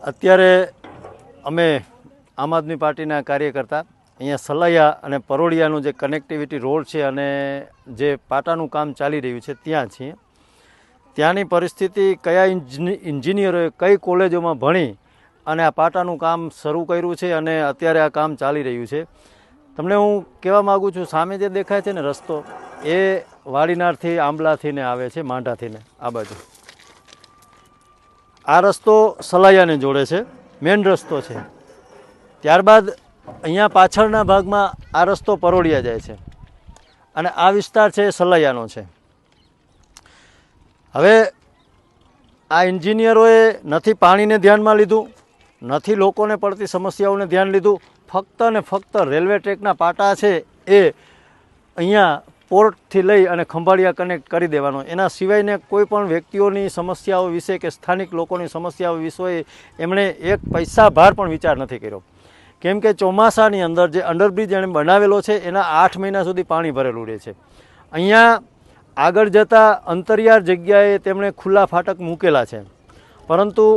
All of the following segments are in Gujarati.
અત્યારે અમે આમ આદમી પાર્ટીના કાર્યકર્તા અહીંયા સલાયા અને પરોડિયાનું જે કનેક્ટિવિટી રોડ છે અને જે પાટાનું કામ ચાલી રહ્યું છે ત્યાં છીએ. ત્યાંની પરિસ્થિતિ કયા એન્જિનિયરોએ કઈ કોલેજોમાં ભણી અને આ પાટાનું કામ શરૂ કર્યું છે અને અત્યારે આ કામ ચાલી રહ્યું છે. તમને હું કહેવા માગું છું, સામે જે દેખાય છે ને રસ્તો, એ વાડીનારથી આંબલાથી ને આવે છે, માંડાથી ને આ બાજુ. આ રસ્તો સલાયાને જોડે છે, મેઇન રસ્તો છે. ત્યારબાદ અહીંયા પાછળના ભાગમાં આ રસ્તો પરોડિયા જાય છે અને આ વિસ્તાર છે એ સલાયાનો છે. હવે આ એન્જિનિયરોએ નથી પાણીને ધ્યાનમાં લીધું, નથી લોકોને પડતી સમસ્યાઓને ધ્યાન લીધું. ફક્ત ને ફક્ત રેલવે ટ્રેકના પાટા છે એ અહીંયા પોર્ટથી લઈ અને ખંભાળિયા કનેક્ટ કરી દેવાનો, એના સિવાયને કોઈ પણ વ્યક્તિઓની સમસ્યાઓ વિશે કે સ્થાનિક લોકોની સમસ્યાઓ વિશે એમણે એક પૈસા ભાર પણ વિચાર નથી કર્યો. કેમ કે ચોમાસાની અંદર જે અંડરબ્રિજ એણે બનાવેલો છે એના 8 મહિના સુધી પાણી ભરેલું રહે છે. અહીંયા આગળ જતાં અંતરિયાળ જગ્યાએ તેમણે ખુલ્લા ફાટક મૂકેલા છે, પરંતુ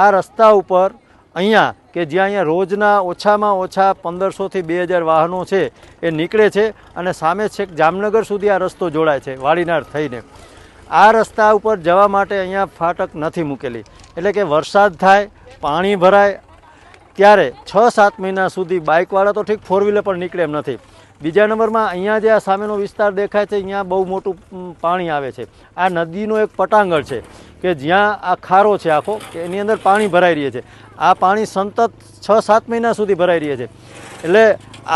આ રસ્તા ઉપર અહીંયા કે જ્યાં અહીંયા રોજના ઓછામાં ઓછા 1500થી 2000 વાહનો છે એ નીકળે છે અને સામે છેક જામનગર સુધી આ રસ્તો જોડાય છે વાડીનાર થઈને. આ રસ્તા ઉપર જવા માટે અહીંયા ફાટક નથી મૂકેલી, એટલે કે વરસાદ થાય, પાણી ભરાય ત્યારે 6-7 મહિના સુધી બાઇકવાળા તો ઠીક, 4 વ્હીલર પણ નીકળે એમ નથી. બીજા નંબરમાં અહીંયા જે આ સામેનો વિસ્તાર દેખાય છે, અહીંયા બહુ મોટું પાણી આવે છે. આ નદીનો એક પટાંગણ છે કે જ્યાં આ ખારો છે આખો, કે એની અંદર પાણી ભરાઈ રહી છે. આ પાણી સતત 6-7 મહિના સુધી ભરાઈ રહી છે. એટલે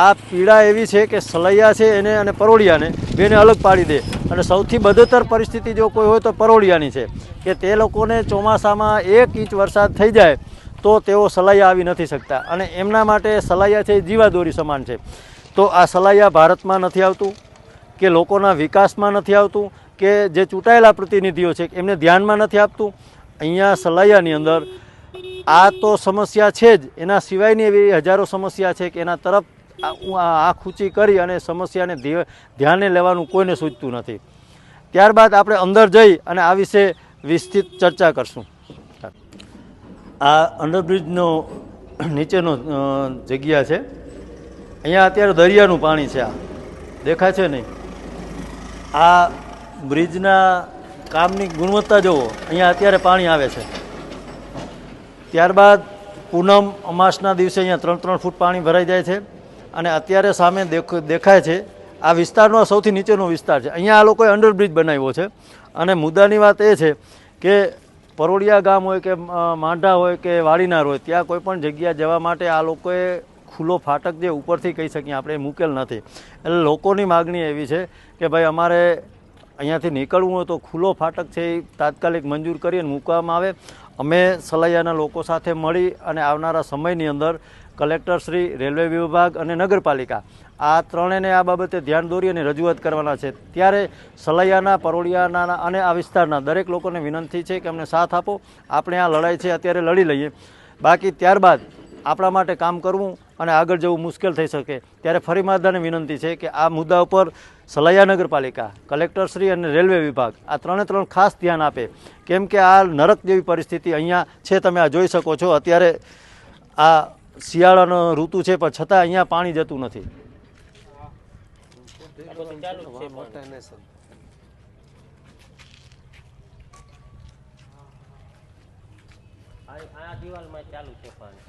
આ પીડા એવી છે કે સલૈયા છે એને અને પરોડિયાને બેને અલગ પાડી દે. અને સૌથી બદતર પરિસ્થિતિ જો કોઈ હોય તો પરોડિયાની છે કે તે લોકોને ચોમાસામાં 1 ઇંચ વરસાદ થઈ જાય તો તેઓ સલાયા આવી નથી શકતા, અને એમના માટે સલાયા છે એ જીવાદોરી સમાન છે. તો આ સલાયા ભારતમાં નથી આવતું, કે લોકોના વિકાસમાં નથી આવતું, કે જે ચૂંટાયેલા પ્રતિનિધિઓ છે એમને ધ્યાનમાં નથી આપતું. અહીંયા સલાયાની અંદર આ તો સમસ્યા છે જ, એના સિવાયની એવી હજારો સમસ્યા છે કે એના તરફ આંખ ઊંચી કરી અને સમસ્યાને ધ્યાને લેવાનું કોઈને સૂચતું નથી. ત્યારબાદ આપણે અંદર જઈ અને આ વિશે વિસ્તૃત ચર્ચા કરશું. આ અંડરબ્રિજનો નીચેનો જગ્યા છે. અહીંયા અત્યારે દરિયાનું પાણી છે, આ દેખાય છે નહીં. આ બ્રિજના કામની ગુણવત્તા જુઓ, અહીંયા અત્યારે પાણી આવે છે. ત્યારબાદ પૂનમ અમાસના દિવસે અહીંયા 3-3 ફૂટ પાણી ભરાઈ જાય છે. અને અત્યારે સામે દેખાય છે આ વિસ્તારનો સૌથી નીચેનો વિસ્તાર છે. અહીંયા આ લોકોએ અંડરબ્રિજ બનાવ્યો છે. અને મુદ્દાની વાત એ છે કે પરોડિયા ગામ હોય કે માંડા હોય કે વાડીનાર હોય, ત્યાં કોઈ પણ જગ્યા જવા માટે આ લોકોએ ખુલ્લો ફાટક જે ઉપરથી કહી શકીએ આપણે મૂકેલ નથી. એટલે લોકોની માગણી એવી છે કે ભાઈ અમારે અહીંયાથી નીકળવું હોય તો ખુલ્લો ફાટક છે એ તાત્કાલિક મંજૂર કરી અને મૂકવામાં આવે. અમે સલાયાના લોકો સાથે મળી અને આવનારા સમયની અંદર કલેક્ટરશ્રી, રેલવે વિભાગ અને નગરપાલિકા આ ત્રણેયને આ બાબતે ધ્યાન દોરી અને રજૂઆત કરવાના છે. ત્યારે સલાયાના, પરોડિયાના અને આ વિસ્તારના દરેક લોકોને વિનંતી છે કે અમને સાથ આપો. આપણે આ લડાઈ છે અત્યારે લડી લઈએ, બાકી ત્યારબાદ આપણા માટે કામ કરવું અને આગળ જવું મુશ્કેલ થઈ શકે. ત્યારે ફરી બધાને વિનંતી છે કે આ મુદ્દા ઉપર સલાયા નગરપાલિકા, કલેક્ટરશ્રી અને રેલવે વિભાગ આ ત્રણે ખાસ ધ્યાન આપે. કેમ કે આ નરક જેવી પરિસ્થિતિ અહીંયા છે, તમે આ જોઈ શકો છો. અત્યારે આ શિયાળાનો ઋતુ છે પણ છતાં અહીંયા પાણી જતું નથી. આ દિવાલમાં ચાલુ છે પાણી.